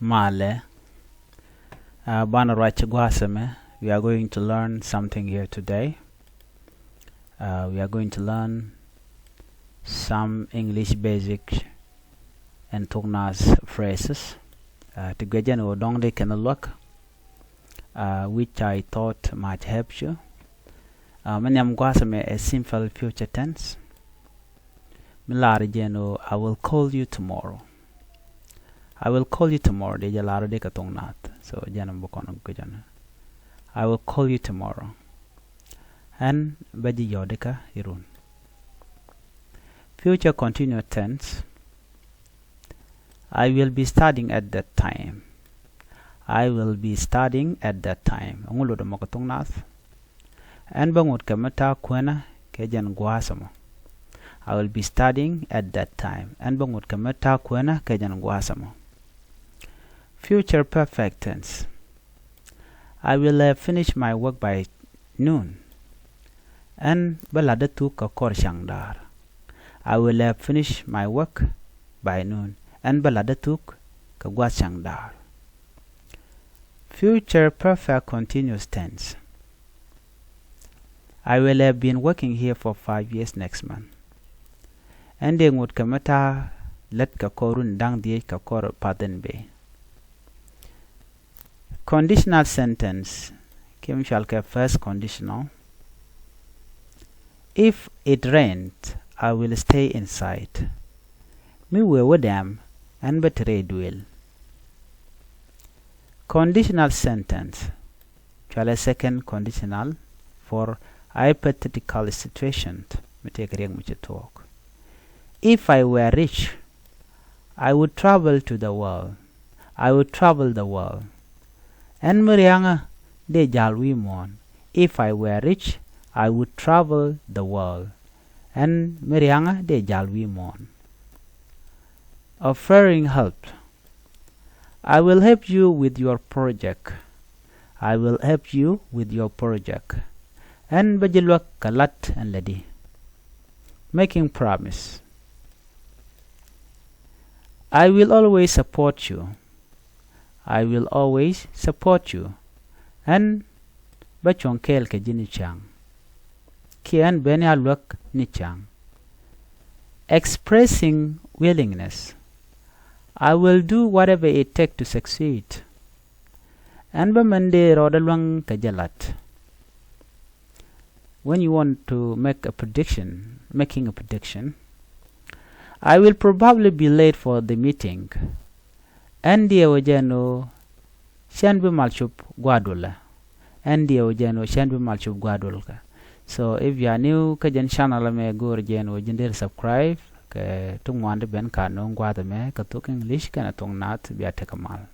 Male. Banaracha Gwasame. We are going to learn something here today. We are going to learn some English basic and Tognath phrases. To get you know, don't they can look, which I thought might help you. Manyam Gwasame a simple future tense. Milari jeno, I will call you tomorrow. I will call you tomorrow. De jalara de katong nath. So janam bokono kujana. I will call you tomorrow. And baji yodeka irun. Future continuous tense. I will be studying at that time. I will be studying at that time. Ngulo do makatong nath. And bangut kamata kwena kejan gwasamo. I will be studying at that time. And bangut kamata kwena kejan gwasamo. Future perfect tense. I will have finished my work by noon. And balada tu ka kor shangdar. I will have finished my work by noon. And balada tu ka gwa shangdar. Future perfect continuous tense. I will have been working here for 5 years next month. And they would kamata let ka korun dang di ka kor paden be. Conditional sentence. Kim shalka first conditional. If it rained, I will stay inside. Me we with them and betray will. Conditional sentence. Shall a second conditional for hypothetical situation. Me take much talk. If I were rich, I would travel to the world. I would travel the world. And Marianga de jalwi mon. If I were rich, I would travel the world. And Marianga de jalwi mon. Offering help. I will help you with your project. I will help you with your project. And bajilwak kalat and lady. Making promise. I will always support you. I will always support you. And bachon kel ke jini chang. Kian benya lwak ni chang. Expressing willingness. I will do whatever it takes to succeed. And bamande rodalwang kajalat. When you want to make a prediction, I will probably be late for the meeting. And the ojeno shanbi malchup guadula. And the ojeno shanbi malchup guadulka. So if you are new kajan channel me go jeno jinder subscribe ke tungwande ben kanong guadame katuk English kana tong nath biya tekamal.